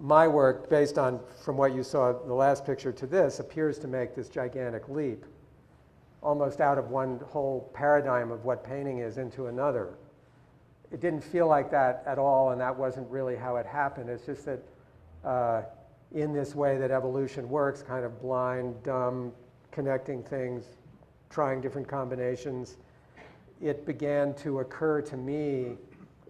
my work, based on, from what you saw the last picture to this, appears to make this gigantic leap, almost out of one whole paradigm of what painting is into another. It didn't feel like that at all, and that wasn't really how it happened. It's just that in this way that evolution works, kind of blind, dumb, connecting things, trying different combinations, it began to occur to me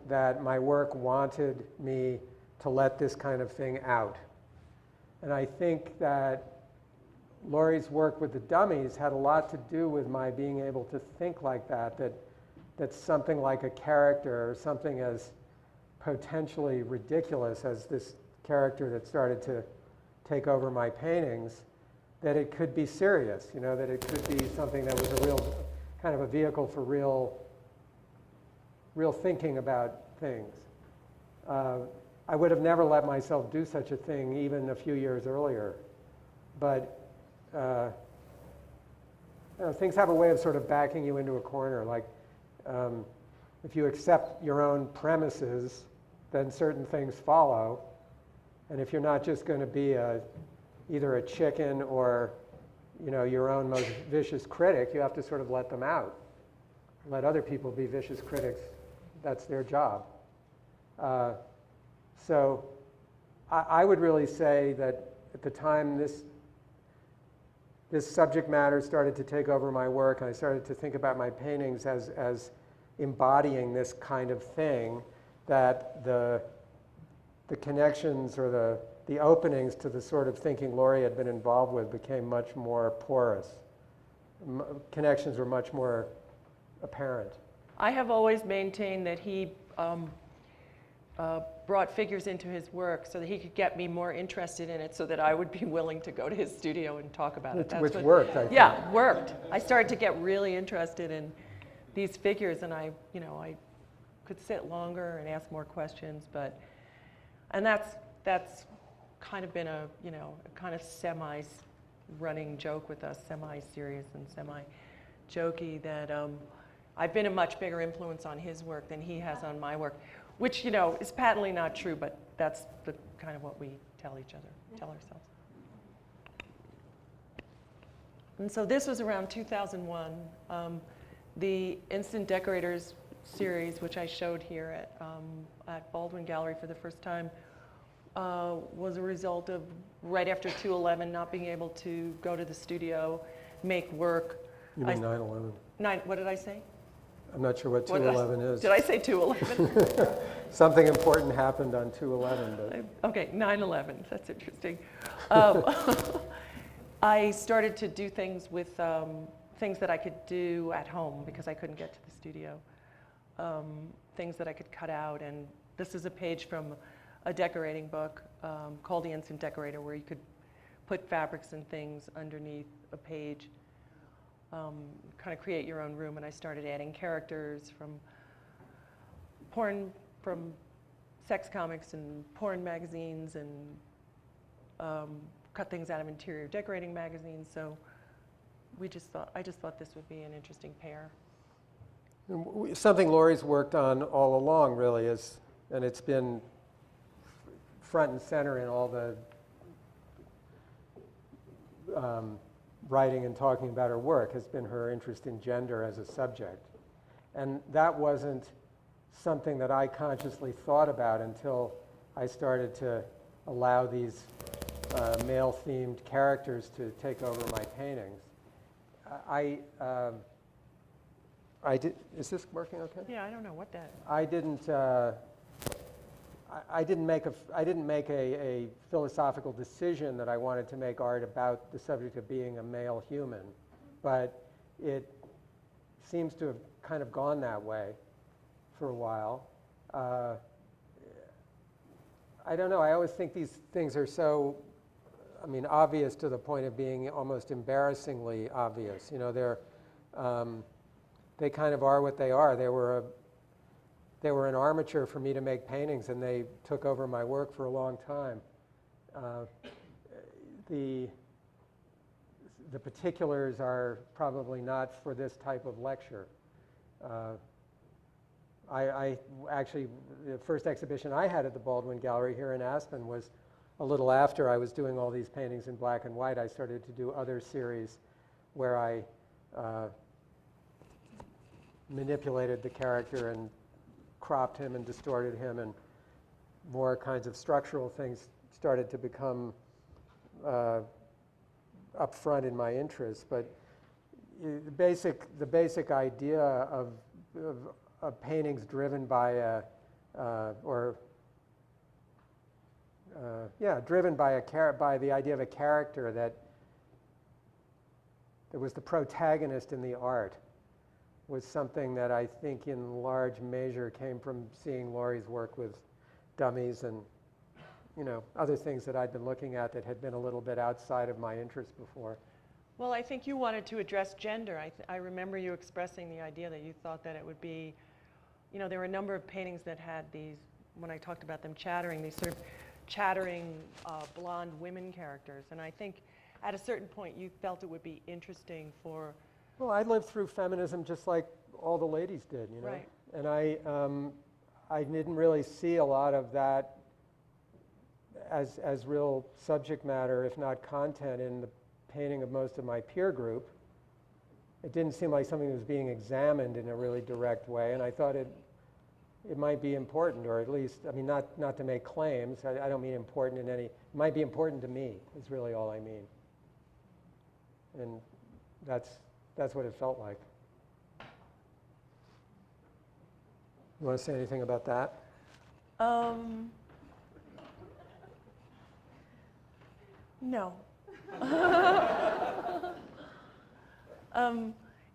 that my work wanted me to let this kind of thing out. And I think that Laurie's work with the dummies had a lot to do with my being able to think like that something like a character or something as potentially ridiculous as this character that started to take over my paintings, that it could be serious, you know, that it could be something that was a real, kind of a vehicle for real thinking about things. I would have never let myself do such a thing even a few years earlier. But you know, things have a way of sort of backing you into a corner. Like if you accept your own premises, then certain things follow. And if you're not just going to be either a chicken or, you know, your own most vicious critic, you have to sort of let them out. Let other people be vicious critics. That's their job. So I would really say that at the time this subject matter started to take over my work, and I started to think about my paintings as embodying this kind of thing, that the connections or the openings to the sort of thinking Laurie had been involved with became much more porous. Connections were much more apparent. I have always maintained that he brought figures into his work so that he could get me more interested in it, so that I would be willing to go to his studio and talk about it. Which worked, I think. Yeah, worked. I started to get really interested in these figures, and I could sit longer and ask more questions. And that's kind of been a kind of semi-running joke with us, semi-serious and semi-jokey, that I've been a much bigger influence on his work than he has on my work, which, you know, is patently not true, but that's the kind of what we tell ourselves. And so this was around 2001. The Instant Decorators series, which I showed here at Baldwin Gallery for the first time, was a result of right after 2/11 not being able to go to the studio, make work. You mean 9/11? What did I say? I'm not sure what 2/11 is. Did I say 2/11? Something important happened on 2/11. But. Okay, 9/11. That's interesting. I started to do things with things that I could do at home because I couldn't get to the studio. Things that I could cut out. And this is a page from a decorating book called The Instant Decorator, where you could put fabrics and things underneath a page. Kind of create your own room, and I started adding characters from sex comics and porn magazines, and cut things out of interior decorating magazines. So I just thought this would be an interesting pair. Something Laurie's worked on all along, really, and it's been front and center in all the writing and talking about her work, has been her interest in gender as a subject. And that wasn't something that I consciously thought about until I started to allow these male-themed characters to take over my paintings. Is this working okay? Yeah, I don't know what that. I didn't make a philosophical decision that I wanted to make art about the subject of being a male human, but it seems to have kind of gone that way for a while. I don't know. I always think these things are so, obvious to the point of being almost embarrassingly obvious. You know, they kind of are what they are. They were an armature for me to make paintings, and they took over my work for a long time. The particulars are probably not for this type of lecture. I actually, the first exhibition I had at the Baldwin Gallery here in Aspen was a little after I was doing all these paintings in black and white, I started to do other series where I manipulated the character and cropped him and distorted him, and more kinds of structural things started to become up front in my interest. But the basic idea of paintings driven by by the idea of a character that was the protagonist in the art was something that I think in large measure came from seeing Laurie's work with dummies and other things that I'd been looking at that had been a little bit outside of my interest before. Well, I think you wanted to address gender. I remember you expressing the idea that you thought that it would be, there were a number of paintings that had these, when I talked about them chattering, these sort of chattering blonde women characters. And I think at a certain point you felt it would be interesting for... Well, I lived through feminism just like all the ladies did, Right. And I didn't really see a lot of that as real subject matter, if not content, in the painting of most of my peer group. It didn't seem like something that was being examined in a really direct way, and I thought it might be important, or at least, not to make claims. I don't mean important in any, it might be important to me, is really all I mean. And that's what it felt like. You want to say anything about that? No.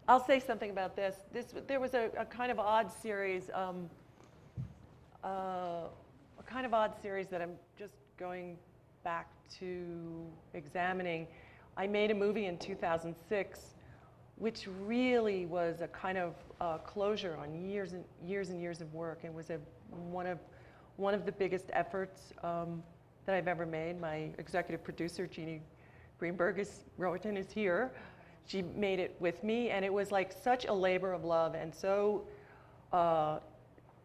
I'll say something about this. There was a kind of odd series, that I'm just going back to examining. I made a movie in 2006, which really was a kind of closure on years and years of work. It was one of the biggest efforts that I've ever made. My executive producer, Jeannie Greenberg, Rowan is here. She made it with me, and it was like such a labor of love and so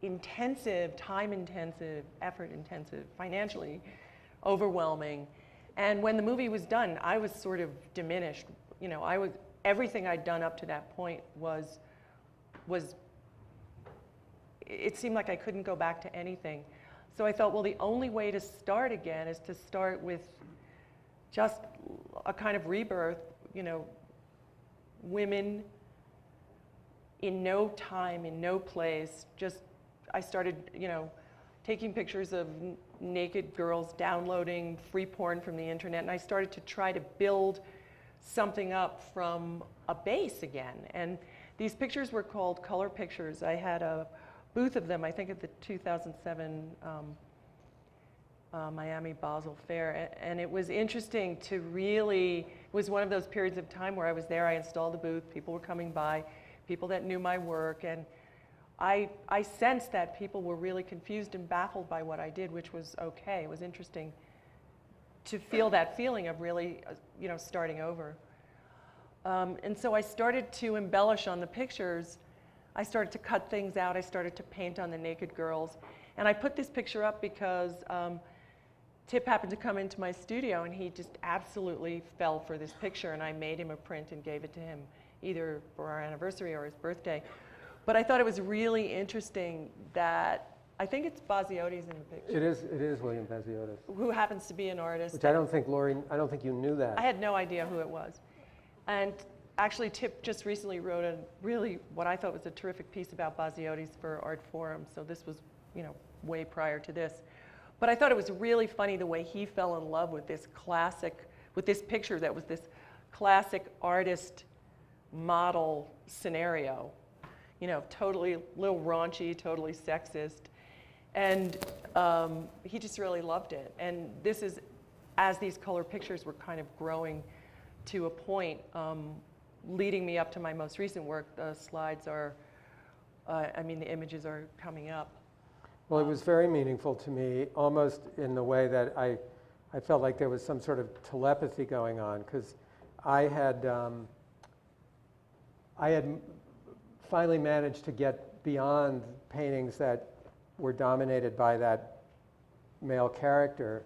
intensive, time-intensive, effort-intensive, financially overwhelming. And when the movie was done, I was sort of diminished. Everything I'd done up to that point was it seemed like I couldn't go back to anything. So I thought, well, the only way to start again is to start with just a kind of rebirth, women in no time, in no place. I started, taking pictures of naked girls downloading free porn from the internet, and I started to try to build something up from a base again. And these pictures were called color pictures. I had a booth of them, I think at the 2007 Miami Basel Fair. And it was interesting to really, it was one of those periods of time where I was there, I installed the booth, people were coming by, people that knew my work, and I sensed that people were really confused and baffled by what I did, which was okay. It was interesting to feel that feeling of really, starting over. And so I started to embellish on the pictures. I started to cut things out. I started to paint on the naked girls. And I put this picture up because Tip happened to come into my studio, and he just absolutely fell for this picture. And I made him a print and gave it to him, either for our anniversary or his birthday. But I thought it was really interesting that, I think it's Basiotis in the picture. It is William Basiotis. Who happens to be an artist. Which I don't think, Laurie, you knew that. I had no idea who it was. And actually, Tip just recently wrote a really, what I thought was a terrific piece about Basiotis for Art Forum. So this was, way prior to this. But I thought it was really funny the way he fell in love with this picture that was this classic artist model scenario. Totally a little raunchy, totally sexist. And he just really loved it. And this is, as these color pictures were kind of growing to a point, leading me up to my most recent work. The slides are, the images are coming up. Well, it was very meaningful to me, almost in the way that I felt like there was some sort of telepathy going on, because I had finally managed to get beyond paintings that were dominated by that male character